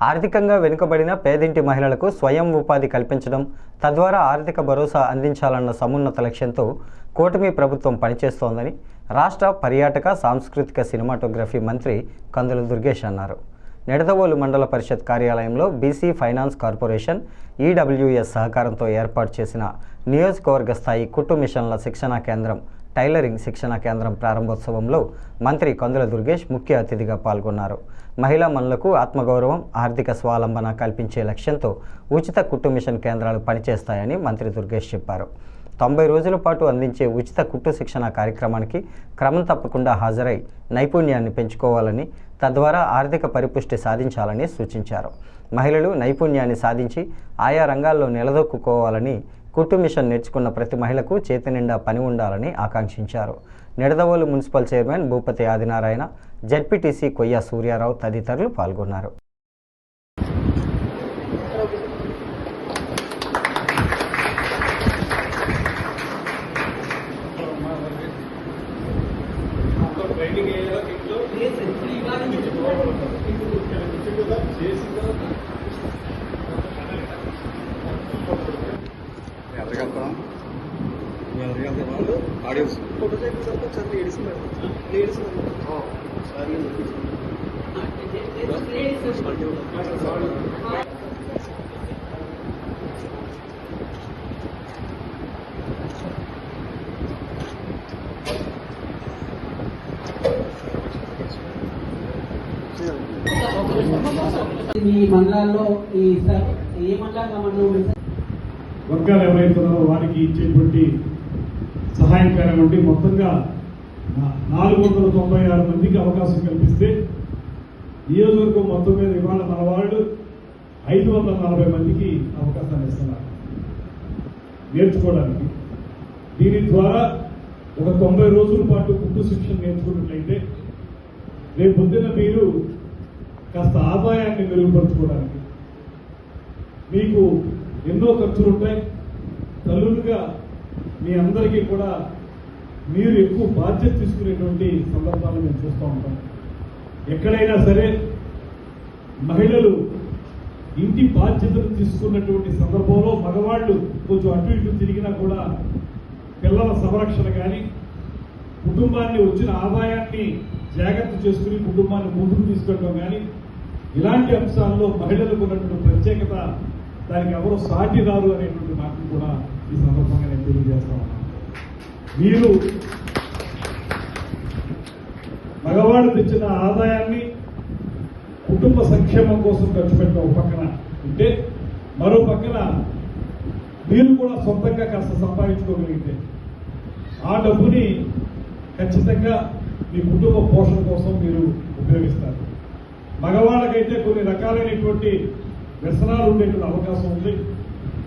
ఆర్థికంగా వెనుకబడిన పేదింటి మహిళలకు స్వయం ఉపాధి కల్పించడం, తద్వారా ఆర్థిక భరోసా అందించాలన్న సమున్నత లక్ష్యంతో కూటమి ప్రభుత్వం పనిచేస్తోందని రాష్ట్ర పర్యాటక సాంస్కృతిక సినిమాటోగ్రఫీ మంత్రి కందుల దుర్గేష్ అన్నారు. నిడదవోలు మండల పరిషత్ కార్యాలయంలో బీసీ ఫైనాన్స్ కార్పొరేషన్ ఈడబ్ల్యూఎస్ సహకారంతో ఏర్పాటు చేసిన నియోజకవర్గ స్థాయి కుట్టు మిషన్ల శిక్షణా కేంద్రం, టైలరింగ్ శిక్షణా కేంద్రం ప్రారంభోత్సవంలో మంత్రి కందుల దుర్గేష్ ముఖ్య అతిథిగా పాల్గొన్నారు. మహిళా మనులకు ఆత్మగౌరవం, ఆర్థిక స్వావలంబన కల్పించే లక్ష్యంతో ఉచిత కుట్టు మిషన్ కేంద్రాలు పనిచేస్తాయని మంత్రి దుర్గేష్ చెప్పారు. 90 రోజుల పాటు అందించే ఉచిత కుట్టు శిక్షణ కార్యక్రమానికి క్రమం తప్పకుండా హాజరై నైపుణ్యాన్ని పెంచుకోవాలని, తద్వారా ఆర్థిక పరిపుష్టి సాధించాలని సూచించారు. మహిళలు నైపుణ్యాన్ని సాధించి ఆయా రంగాల్లో నిలదొక్కుకోవాలని, కుట్టు మిషన్ నేర్చుకున్న ప్రతి మహిళకు చేతి నిండా పని ఉండాలని ఆకాంక్షించారు. Nidadavolu municipal chairman Bhupathi Adinarayana, ZPTC కొయ్య సూర్యారావు తదితరులు పాల్గొన్నారు. Audience photo sir ladies ladies ఈ మండలాల్లో ఏ మండలంగా మనం వర్గాలు ఎవరైతున్నారో వారికి ఇచ్చేటువంటి సహాయం కానివ్వండి, మొత్తంగా 496 మందికి అవకాశం కల్పిస్తే నియోజకవర్గం మొత్తం మీద ఇవాళ మన వాళ్ళు 540 మందికి అవకాశాన్ని ఇస్తున్నారు నేర్చుకోవడానికి. దీని ద్వారా ఒక 90 రోజుల పాటు కుట్టు శిక్షణ నేర్చుకున్నట్లయితే రేపు పొద్దున మీరు కాస్త ఆదాయాన్ని మెరుగుపరచుకోవడానికి, మీకు ఎన్నో ఖర్చులు ఉంటాయి. తల్లులుగా మీ అందరికీ కూడా మీరు ఎక్కువ బాధ్యత తీసుకునేటువంటి సందర్భాలను మేము చూస్తూ ఉంటాం. ఎక్కడైనా సరే మహిళలు ఇంటి బాధ్యతలు తీసుకున్నటువంటి సందర్భంలో మగవాళ్ళు కొంచెం అటు ఇటు తిరిగినా కూడా పిల్లల సంరక్షణ కానీ, కుటుంబాన్ని వచ్చిన ఆదాయాన్ని జాగ్రత్త చేసుకుని కుటుంబాన్ని ముందుకు తీసుకెళ్ళడం కానీ, ఇలాంటి అంశాల్లో మహిళలకు ఉన్నటువంటి ప్రత్యేకత దానికి ఎవరో సాటి రారు అనేటువంటి మాటను కూడా ఈ సందర్భంగా నేను తెలియజేస్తా ఉన్నాను. మీరు మగవాడు తెచ్చిన ఆదాయాన్ని కుటుంబ సంక్షేమం కోసం ఖర్చు పెట్టిన ఒక పక్కన ఉంటే, మరో పక్కన మీరు కూడా సొంతంగా కాస్త సంపాదించుకోగలిగితే ఆ డబ్బుని ఖచ్చితంగా మీ కుటుంబ పోషణ కోసం మీరు ఉపయోగిస్తారు. మగవాళ్ళకైతే కొన్ని రకాలైనటువంటి వ్యసనాలు ఉండేటువంటి అవకాశం ఉంది.